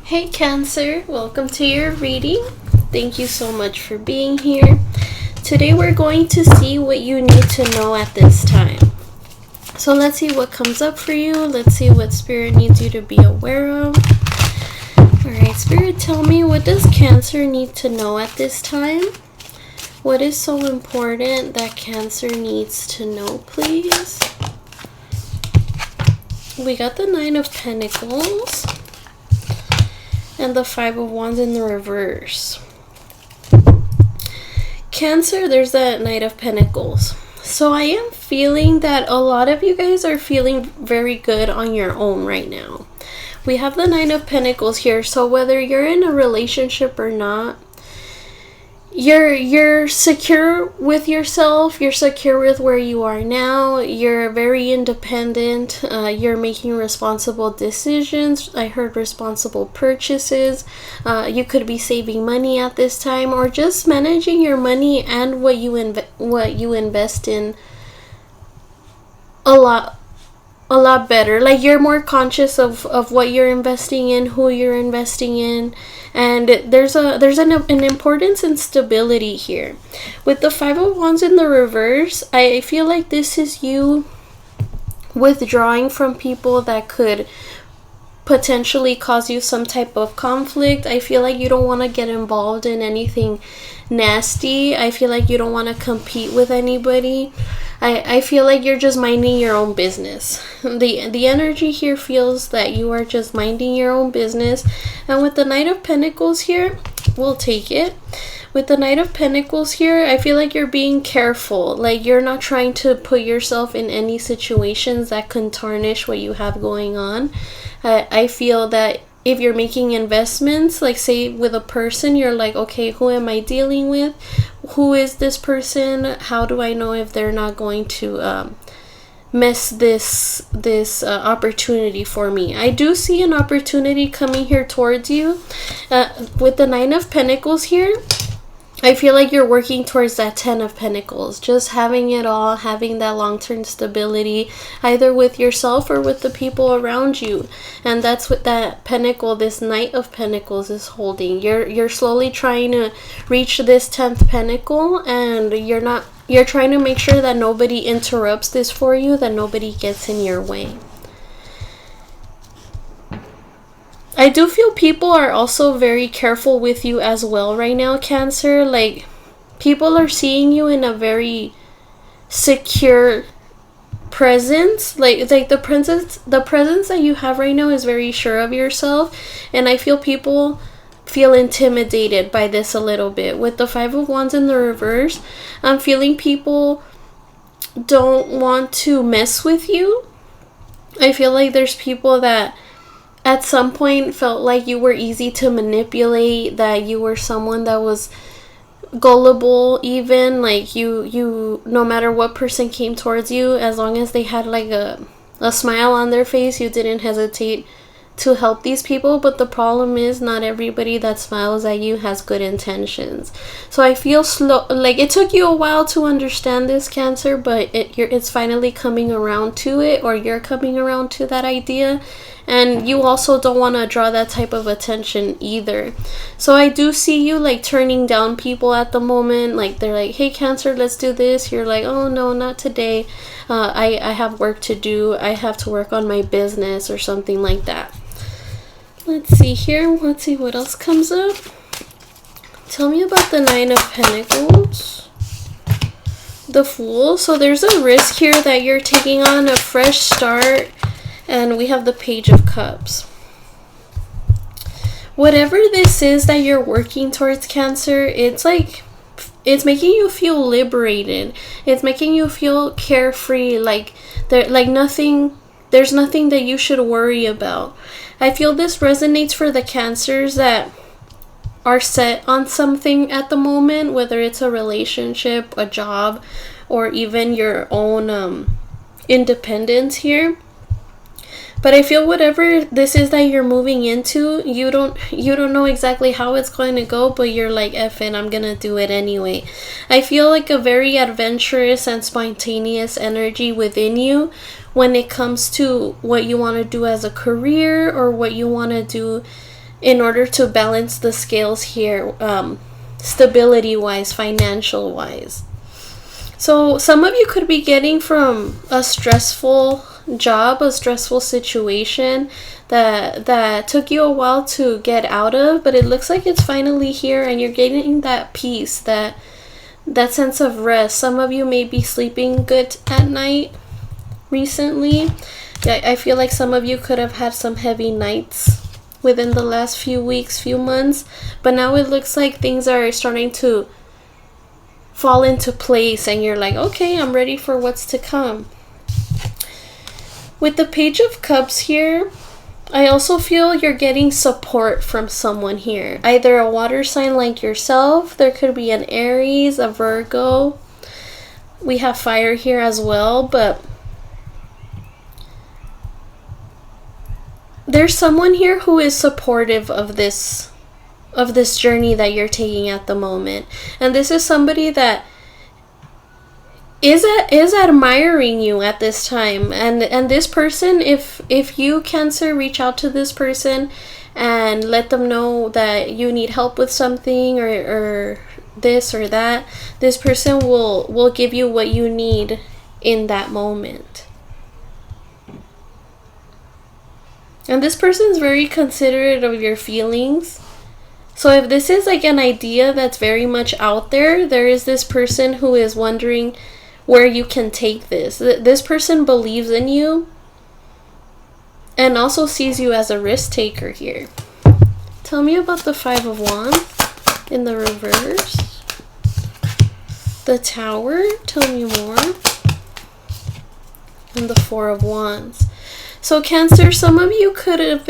Hey Cancer, welcome to your reading. Thank you so much for being here. Today we're going to see what you need to know at this time. So let's see what comes up for you. Let's see what Spirit needs you to be aware of. Alright, Spirit, tell me, what does Cancer need to know at this time? What is so important that Cancer needs to know, please? We got the Nine of Pentacles and the Five of Wands in the reverse. Cancer, there's that Knight of Pentacles. So I am feeling that a lot of you guys are feeling very good on your own right now. We have the Nine of Pentacles here. So whether you're in a relationship or not, you're secure with yourself, you're secure with where you are now, you're very independent, you're making responsible decisions. I heard responsible purchases. You could be saving money at this time, or just managing your money and what you invest in a lot better. Like, you're more conscious of what you're investing in, who you're investing in, and there's an importance in stability here. With the Five of Wands in the reverse, I feel like this is you withdrawing from people that could potentially cause you some type of conflict. I feel like you don't want to get involved in anything nasty. I feel like you don't want to compete with anybody. I feel like you're just minding your own business. The energy here feels that you are just minding your own business. And with the Knight of Pentacles here, we'll take it. With the Knight of Pentacles here, I feel like you're being careful. Like, you're not trying to put yourself in any situations that can tarnish what you have going on. I feel that if you're making investments, like say with a person, you're like, okay, who am I dealing with? Who is this person? How do I know if they're not going to miss this opportunity for me? I do see an opportunity coming here towards you. With the Nine of Pentacles here, I feel like you're working towards that Ten of Pentacles, just having it all, having that long-term stability, either with yourself or with the people around you. And that's what that Pentacle, this Knight of Pentacles, is holding. You're slowly trying to reach this 10th Pentacle, and you're trying to make sure that nobody interrupts this for you, that nobody gets in your way. I do feel people are also very careful with you as well right now, Cancer. Like, people are seeing you in a very secure presence. Like the presence that you have right now is very sure of yourself, and I feel people feel intimidated by this a little bit. With the Five of Wands in the reverse, I'm feeling people don't want to mess with you. I feel like there's people that at some point felt like you were easy to manipulate, that you were someone that was gullible, even like you no matter what person came towards you, as long as they had like a smile on their face, you didn't hesitate to help these people. But the problem is, not everybody that smiles at you has good intentions. So I feel like it took you a while to understand this, Cancer, but it's finally coming around to it, or you're coming around to that idea. And you also don't want to draw that type of attention either. So I do see you like turning down people at the moment. Like, they're like, hey Cancer, let's do this. You're like, oh no, not today. I have work to do. I have to work on my business or something like that. Let's see here. Let's see what else comes up. Tell me about the Nine of Pentacles. The Fool. So there's a risk here that you're taking on, a fresh start. And we have the Page of Cups. Whatever this is that you're working towards, Cancer, it's like, it's making you feel liberated. It's making you feel carefree. Like, there's nothing that you should worry about. I feel this resonates for the Cancers that are set on something at the moment, whether it's a relationship, a job, or even your own independence here. But I feel whatever this is that you're moving into, you don't know exactly how it's going to go, but you're like, F it, I'm gonna do it anyway. I feel like a very adventurous and spontaneous energy within you when it comes to what you want to do as a career, or what you want to do in order to balance the scales here, stability wise, financial wise. So some of you could be getting from a stressful job, a stressful situation that took you a while to get out of, but it looks like it's finally here and you're getting that peace, that sense of rest. Some of you may be sleeping good at night recently. I feel like some of you could have had some heavy nights within the last few weeks, few months, but now it looks like things are starting to fall into place and you're like, okay, I'm ready for what's to come. With the Page of Cups here, I also feel you're getting support from someone here. Either a water sign like yourself, there could be an Aries, a Virgo. We have fire here as well, but there's someone here who is supportive of this journey that you're taking at the moment. And this is somebody that is admiring you at this time, and this person, if you, Cancer, reach out to this person and let them know that you need help with something or this or that, this person will give you what you need in that moment. And this person's very considerate of your feelings. So if this is like an idea that's very much out there, there is this person who is wondering where you can take this. This person believes in you and also sees you as a risk taker here. Tell me about the Five of Wands in the reverse. The Tower, tell me more. And the Four of Wands. So Cancer, some of you could have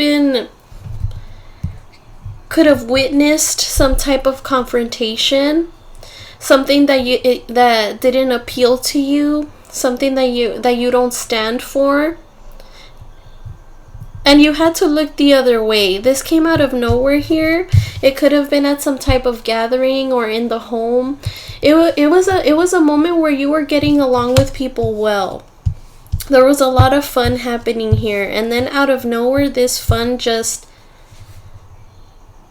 witnessed some type of confrontation, something that didn't appeal to you, something that you don't stand for, and you had to look the other way. This came out of nowhere here. It could have been at some type of gathering or in the home. It was a moment where you were getting along with people well. There was a lot of fun happening here, and then out of nowhere, this fun just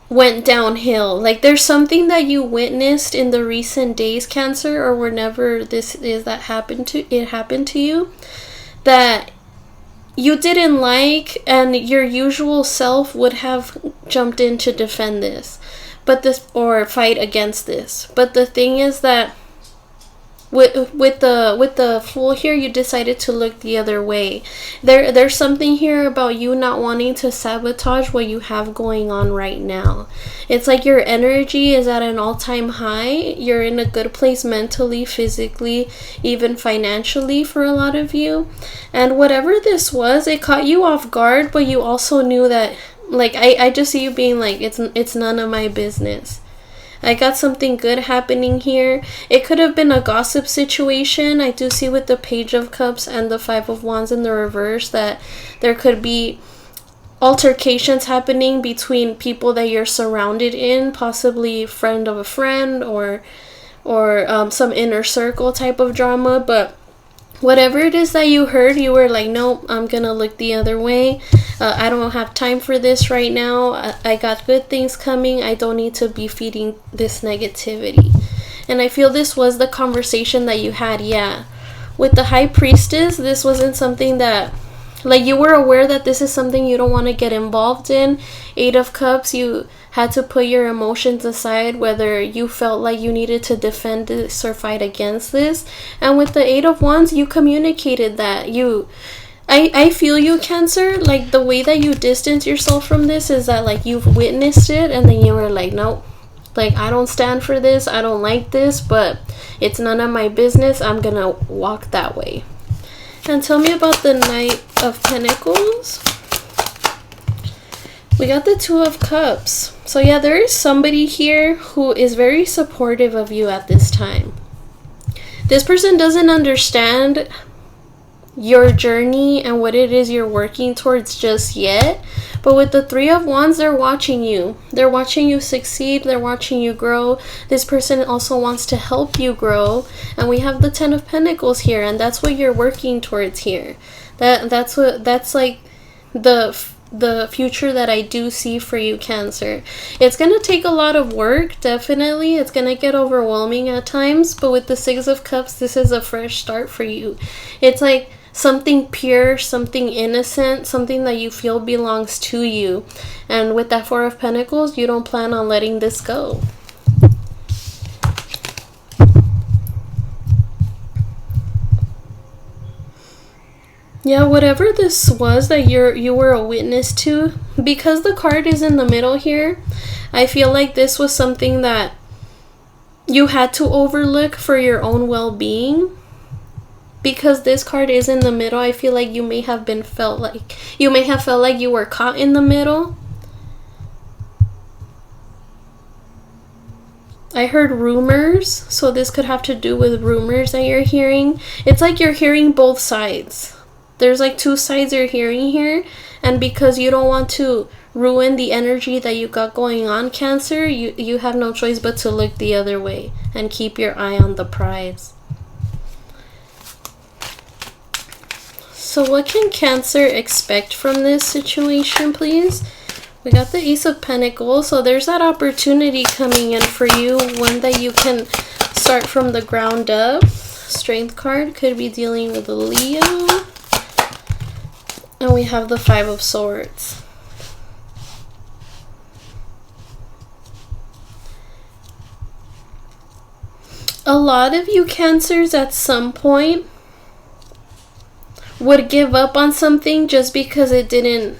went downhill. Like there's something that you witnessed in the recent days, Cancer, or whenever this is that happened to you, that you didn't like, and your usual self would have jumped in to defend this, or fight against this. But the thing is that with the Fool here, you decided to look the other way. There's something here about you not wanting to sabotage what you have going on right now. It's like your energy is at an all-time high. You're in a good place mentally, physically, even financially for a lot of you. And whatever this was, it caught you off guard, but you also knew that, like, I just see you being like, it's none of my business. I got something good happening here. It could have been a gossip situation. I do see with the Page of Cups and the Five of Wands in the reverse that there could be altercations happening between people that you're surrounded in, possibly friend of a friend or some inner circle type of drama. But whatever it is that you heard, you were like, nope, I'm gonna look the other way. I don't have time for this right now. I got good things coming. I don't need to be feeding this negativity. And I feel this was the conversation that you had. Yeah, with the High Priestess, this wasn't something that, like, you were aware that this is something you don't want to get involved in. Eight of Cups, you had to put your emotions aside, whether you felt like you needed to defend this or fight against this. And with the Eight of Wands, you communicated that. I feel you, Cancer. Like, the way that you distance yourself from this is that, like, you've witnessed it and then you were like, nope, like, I don't stand for this, I don't like this, but it's none of my business, I'm gonna walk that way. And tell me about the Knight of Pentacles. We got the Two of Cups. So yeah, there is somebody here who is very supportive of you at this time. This person doesn't understand your journey and what it is you're working towards just yet. But with the Three of Wands, they're watching you. They're watching you succeed. They're watching you grow. This person also wants to help you grow. And we have the Ten of Pentacles here, and that's what you're working towards here. That's like the the future that I do see for you, Cancer. It's going to take a lot of work, definitely. It's going to get overwhelming at times, but with the Six of Cups, this is a fresh start for you. It's like something pure, something innocent, something that you feel belongs to you. And with that Four of Pentacles, you don't plan on letting this go. Yeah, whatever this was that you were a witness to, because the card is in the middle here, I feel like this was something that you had to overlook for your own well-being. Because this card is in the middle, I feel like you may have felt like you were caught in the middle. I heard rumors, so this could have to do with rumors that you're hearing. It's like you're hearing both sides. There's like two sides you're hearing here, and because you don't want to ruin the energy that you got going on, Cancer, you have no choice but to look the other way and keep your eye on the prize. So what can Cancer expect from this situation, please? We got the Ace of Pentacles, so there's that opportunity coming in for you, one that you can start from the ground up. Strength card could be dealing with a Leo. And we have the Five of Swords. A lot of you Cancers at some point would give up on something just because it didn't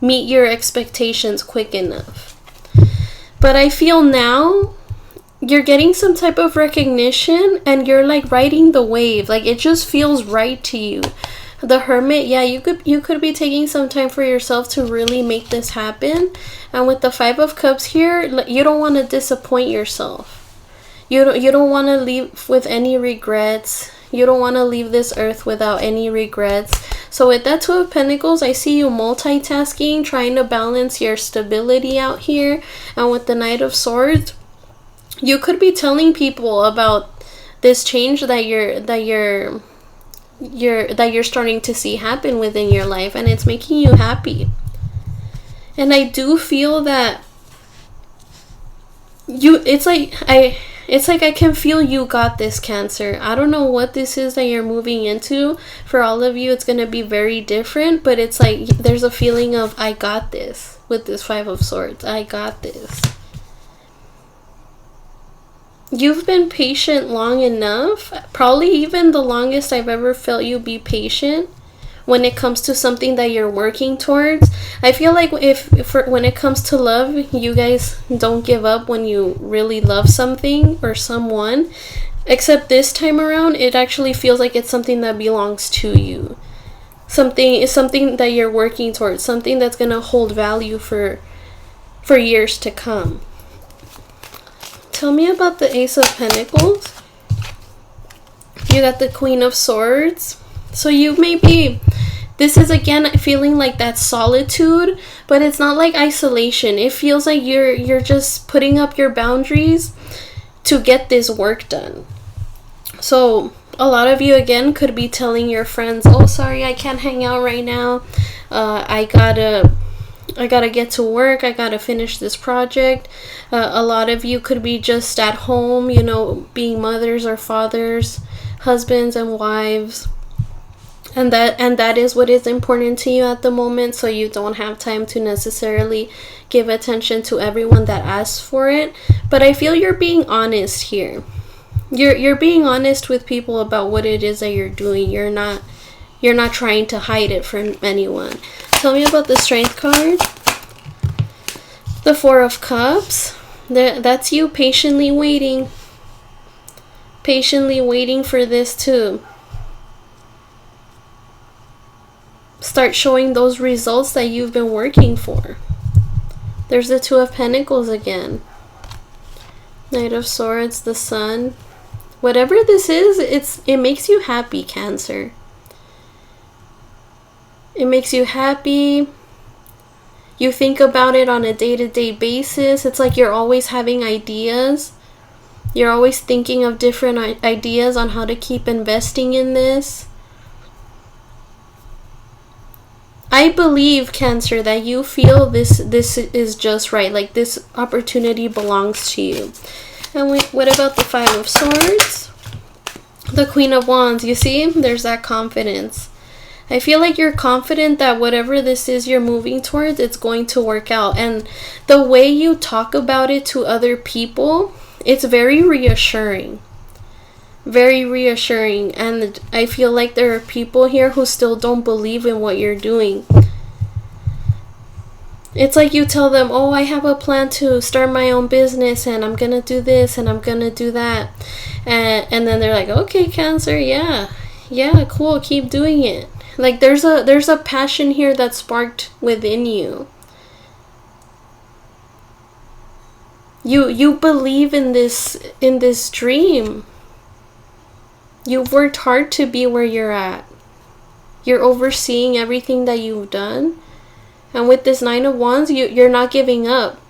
meet your expectations quick enough. But I feel now you're getting some type of recognition and you're like riding the wave. Like it just feels right to you. The Hermit, yeah, you could be taking some time for yourself to really make this happen. And with the Five of Cups here, you don't want to disappoint yourself. You don't want to leave with any regrets. You don't want to leave this earth without any regrets. So with that Two of Pentacles, I see you multitasking, trying to balance your stability out here. And with the Knight of Swords, you could be telling people about this change that you're starting to see happen within your life, and it's making you happy. And I do feel that it's like I can feel you got this, Cancer. I don't know what this is that you're moving into. For all of you, it's going to be very different, but it's like there's a feeling of I got this with this Five of Swords. I got this. You've been patient long enough, probably even the longest I've ever felt you be patient when it comes to something that you're working towards. I feel like when it comes to love, you guys don't give up when you really love something or someone. Except this time around, it actually feels like it's something that belongs to you. Something that you're working towards, something that's going to hold value for years to come. Tell me about the Ace of Pentacles. You got the Queen of Swords. So you may be, this is again feeling like that solitude, but it's not like isolation. It feels like you're just putting up your boundaries to get this work done. So a lot of you again could be telling your friends, oh sorry, I can't hang out right now. I gotta get to work. I gotta finish this project. A lot of you could be just at home, you know, being mothers or fathers, husbands and wives. And that is what is important to you at the moment, so you don't have time to necessarily give attention to everyone that asks for it. But I feel you're being honest here. You're being honest with people about what it is that you're doing. You're not trying to hide it from anyone. Tell me about the Strength card. The Four of Cups. That's you patiently waiting. Patiently waiting for this to start showing those results that you've been working for. There's the Two of Pentacles again. Knight of Swords, the Sun. Whatever this is, it makes you happy, Cancer. It makes you happy. You think about it on a day-to-day basis. It's like you're always having ideas. You're always thinking of different ideas on how to keep investing in this. I believe, Cancer, that you feel this is just right. Like this opportunity belongs to you. And what about the Five of Swords? The Queen of Wands. You see, there's that confidence. I feel like you're confident that whatever this is you're moving towards, it's going to work out. And the way you talk about it to other people, it's very reassuring. Very reassuring. And I feel like there are people here who still don't believe in what you're doing. It's like you tell them, oh, I have a plan to start my own business and I'm gonna do this and I'm gonna do that. And then they're like, okay, Cancer, yeah, cool, keep doing it. Like there's a passion here that's sparked within you. You believe in this dream. You've worked hard to be where you're at. You're overseeing everything that you've done. And with this Nine of Wands, you're not giving up.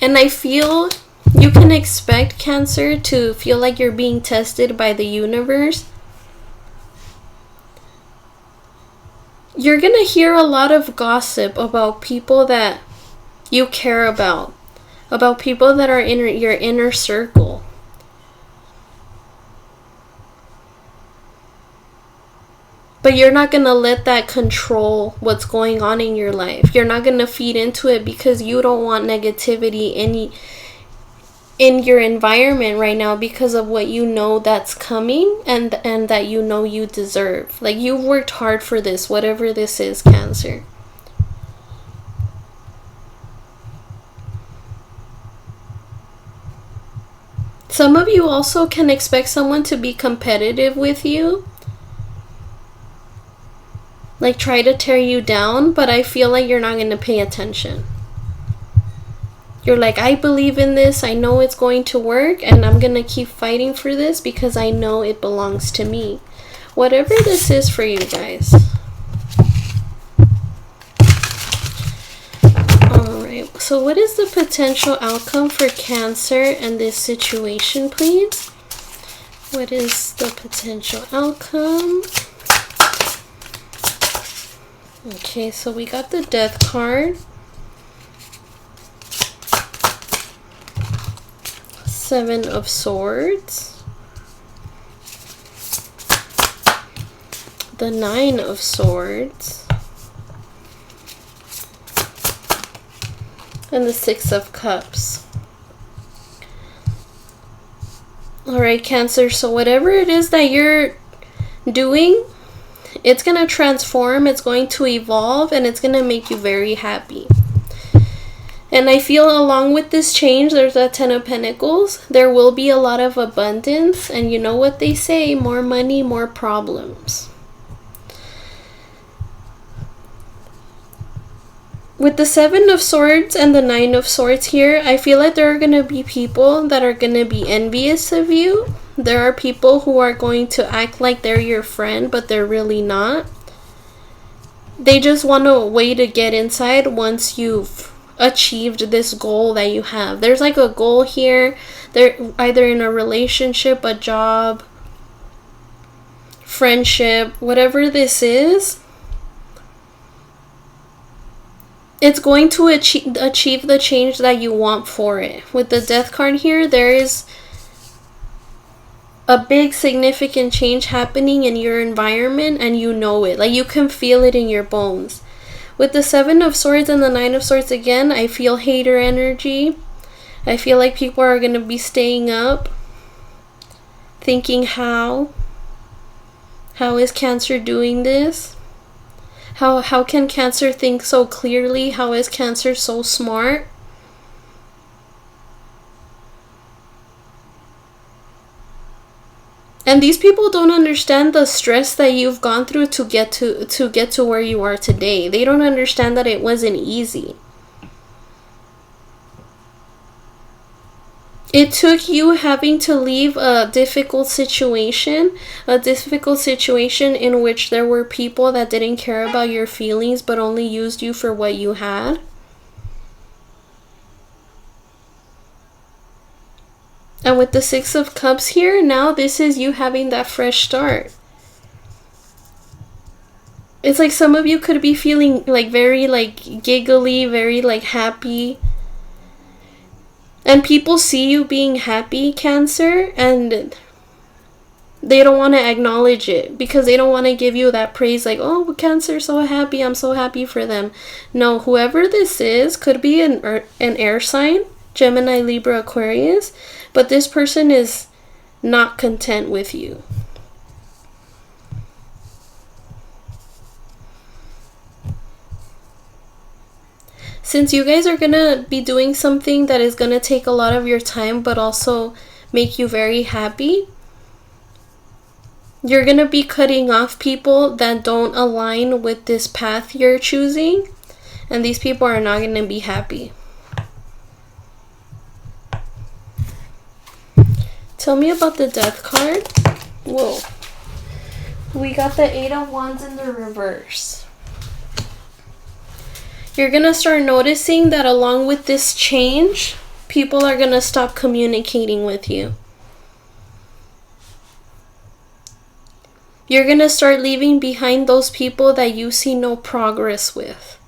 And I feel you can expect, Cancer, to feel like you're being tested by the universe. You're going to hear a lot of gossip about people that you care about people that are in your inner circle. But you're not going to let that control what's going on in your life. You're not going to feed into it because you don't want negativity in your environment right now because of what you know that's coming and that you know you deserve. Like you've worked hard for this, whatever this is, Cancer. Some of you also can expect someone to be competitive with you. Like try to tear you down, but I feel like you're not going to pay attention. You're like, I believe in this, I know it's going to work, and I'm going to keep fighting for this because I know it belongs to me. Whatever this is for you guys. Alright, so what is the potential outcome for Cancer and this situation, please? What is the potential outcome? Okay, so we got the Death card. Seven of Swords. The Nine of Swords. And the Six of Cups. Alright, Cancer, so whatever it is that you're doing, it's going to transform, it's going to evolve, and it's going to make you very happy. And I feel along with this change, there's a Ten of Pentacles. There will be a lot of abundance. And you know what they say, more money, more problems. With the Seven of Swords and the Nine of Swords here, I feel like there are going to be people that are going to be envious of you. There are people who are going to act like they're your friend, but they're really not. They just want a way to get inside once you've achieved this goal that you have. There's like a goal here. They're either in a relationship, a job, friendship, whatever this is. It's going to achieve the change that you want for it. With the Death card here, there is a big significant change happening in your environment and you know it. Like you can feel it in your bones. With the Seven of Swords and the Nine of Swords again, I feel hater energy. I feel like people are going to be staying up, thinking how is Cancer doing this? How can Cancer think so clearly? How is Cancer so smart? And these people don't understand the stress that you've gone through to get to where you are today. They don't understand that it wasn't easy. It took you having to leave a difficult situation in which there were people that didn't care about your feelings but only used you for what you had. And with the Six of Cups here, now this is you having that fresh start. It's like some of you could be feeling like very like giggly, very like happy. And people see you being happy, Cancer, and they don't want to acknowledge it because they don't want to give you that praise like, oh, Cancer's so happy, I'm so happy for them. No, whoever this is could be an air sign, Gemini, Libra, Aquarius, but this person is not content with you. Since you guys are going to be doing something that is going to take a lot of your time but also make you very happy, you're going to be cutting off people that don't align with this path you're choosing, and these people are not going to be happy. Tell me about the Death card. Whoa. We got the 8 of Wands in the reverse. You're going to start noticing that along with this change, people are going to stop communicating with you. You're going to start leaving behind those people that you see no progress with.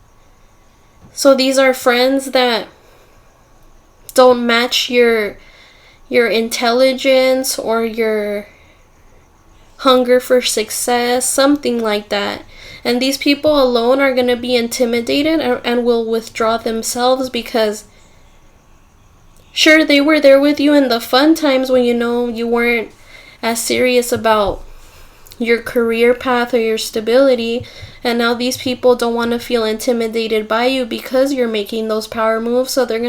So these are friends that don't match your intelligence or your hunger for success, something like that. And these people alone are going to be intimidated and will withdraw themselves because sure, they were there with you in the fun times when you weren't as serious about your career path or your stability, and now these people don't want to feel intimidated by you because you're making those power moves, so they're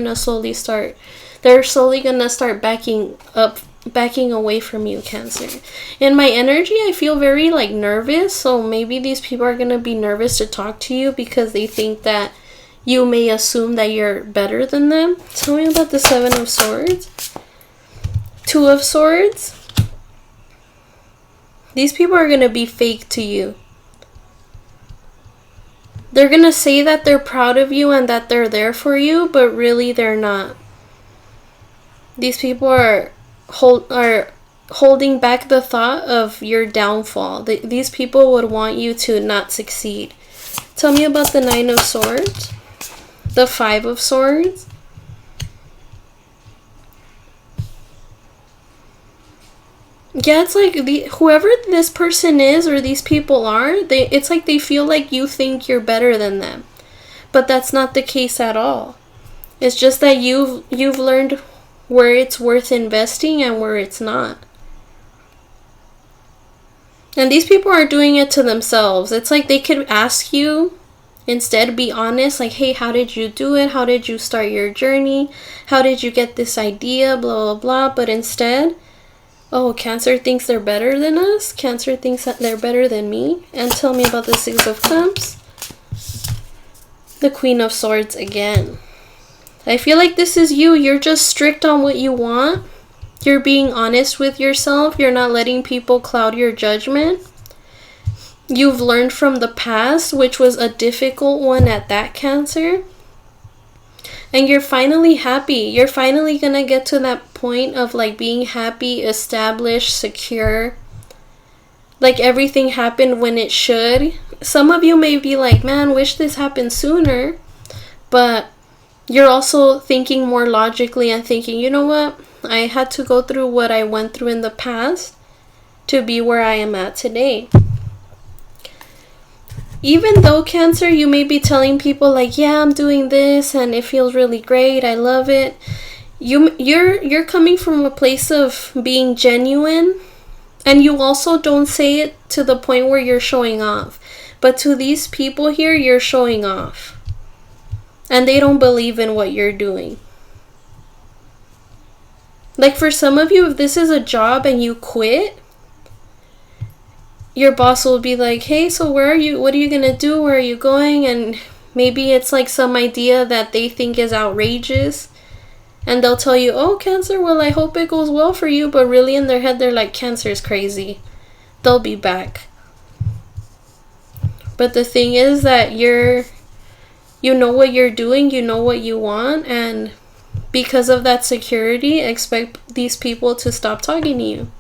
slowly gonna start backing away from you, Cancer. In my energy, I feel very like nervous, so maybe these people are gonna be nervous to talk to you because they think that you may assume that you're better than them. Tell me about the 7 of Swords. 2 of Swords. These people are going to be fake to you. They're going to say that they're proud of you and that they're there for you, but really they're not. These people are holding back the thought of your downfall. These people would want you to not succeed. Tell me about the 9 of Swords. The 5 of Swords. Yeah, it's like whoever this person is or these people are, it's like they feel like you think you're better than them. But that's not the case at all. It's just that you've learned where it's worth investing and where it's not. And these people are doing it to themselves. It's like they could ask you, instead be honest, like, hey, how did you do it? How did you start your journey? How did you get this idea? Blah, blah, blah. But instead, oh, Cancer thinks they're better than us. Cancer thinks that they're better than me. And tell me about the 6 of Cups. The Queen of Swords again. I feel like this is you. You're just strict on what you want. You're being honest with yourself. You're not letting people cloud your judgment. You've learned from the past, which was a difficult one at that, Cancer. And you're finally happy. You're finally gonna get to that point of like being happy, established, secure. Like everything happened when it should. Some of you may be like, man, wish this happened sooner. But you're also thinking more logically and thinking, you know what? I had to go through what I went through in the past to be where I am at today. Even though, Cancer, you may be telling people like, yeah, I'm doing this and it feels really great, I love it. You're coming from a place of being genuine, and you also don't say it to the point where you're showing off. But to these people here, you're showing off. And they don't believe in what you're doing. Like for some of you, if this is a job and you quit, your boss will be like, hey, so where are you? What are you gonna do? Where are you going? And maybe it's like some idea that they think is outrageous. And they'll tell you, oh, Cancer, well, I hope it goes well for you. But really in their head, they're like, Cancer is crazy. They'll be back. But the thing is that you know what you're doing, you know what you want, and because of that security, expect these people to stop talking to you.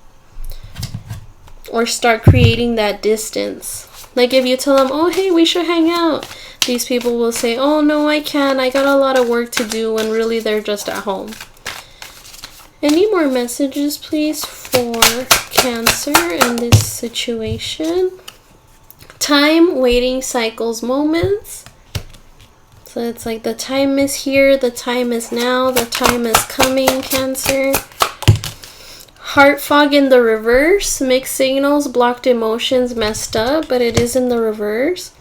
Or start creating that distance. Like if you tell them, oh, hey, we should hang out, these people will say, oh, no, I can't. I got a lot of work to do, when really they're just at home. Any more messages, please, for Cancer in this situation? Time, waiting, cycles, moments. So it's like the time is here, the time is now, the time is coming, Cancer. Heart fog in the reverse, mixed signals, blocked emotions, messed up, but it is in the reverse.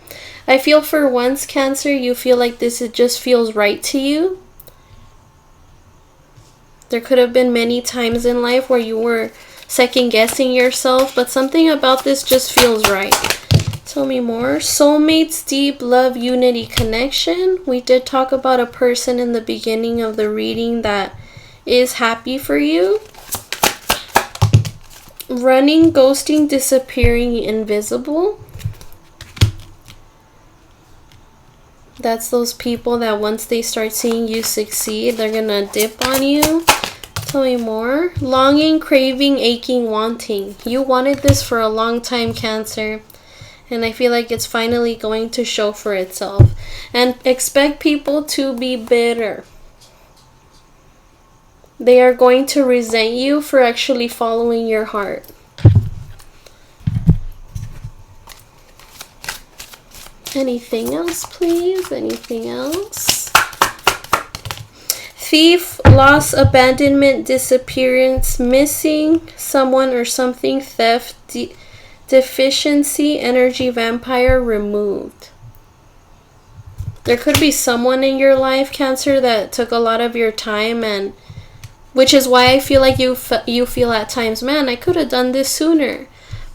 I feel for once, Cancer, you feel like this, it just feels right to you. There could have been many times in life where you were second guessing yourself, but something about this just feels right. Tell me more. Soulmates, deep love, unity, connection. We did talk about a person in the beginning of the reading that is happy for you. Running, ghosting, disappearing, invisible. That's those people that once they start seeing you succeed, they're gonna dip on you. Tell me more. Longing, craving, aching, wanting. You wanted this for a long time, Cancer. And I feel like it's finally going to show for itself. And expect people to be bitter. They are going to resent you for actually following your heart. Anything else, please? Anything else? Thief, loss, abandonment, disappearance, missing someone or something, theft, deficiency, energy vampire, removed. There could be someone in your life, Cancer, that took a lot of your time, and which is why I feel like you feel at times, man, I could have done this sooner.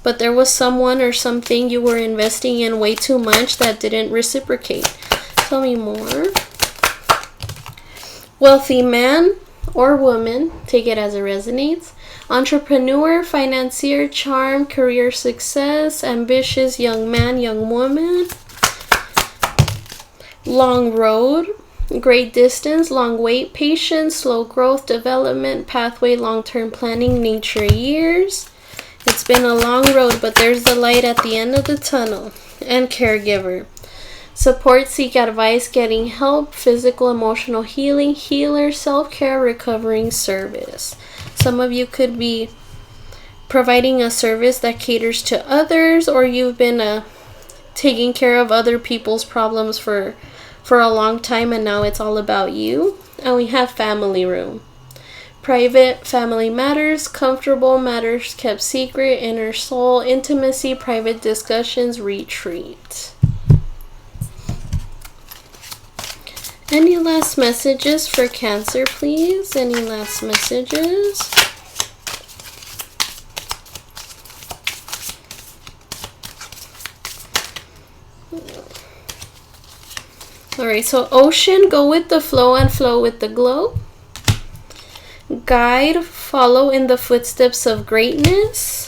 But there was someone or something you were investing in way too much that didn't reciprocate. Tell me more. Wealthy man or woman, take it as it resonates. Entrepreneur, financier, charm, career success, ambitious young man, young woman. Long road, great distance, long wait, patience, slow growth, development, pathway, long-term planning, nature years. It's been a long road, but there's the light at the end of the tunnel. And caregiver. Support, seek advice, getting help, physical, emotional healing, healer, self-care, recovering service. Some of you could be providing a service that caters to others, or you've been taking care of other people's problems for a long time, and now it's all about you. And we have family room. Private, family matters, comfortable, matters kept secret, inner soul, intimacy, private discussions, retreat. Any last messages for Cancer, please? Any last messages? Alright, so ocean, go with the flow and flow with the glow. Guide, follow in the footsteps of greatness.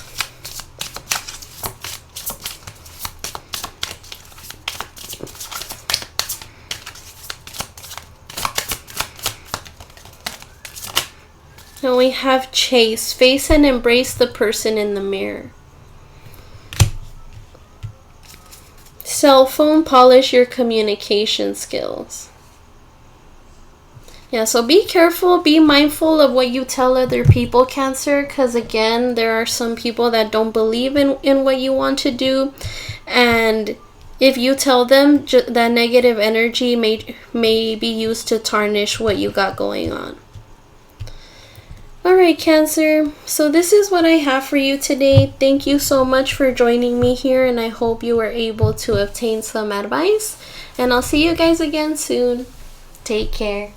And we have chase, face and embrace the person in the mirror. Cell phone, polish your communication skills. Yeah, so be careful, be mindful of what you tell other people, Cancer, because again, there are some people that don't believe in what you want to do, and if you tell them, that negative energy may be used to tarnish what you got going on. Alright, Cancer, so this is what I have for you today. Thank you so much for joining me here, and I hope you were able to obtain some advice. And I'll see you guys again soon. Take care.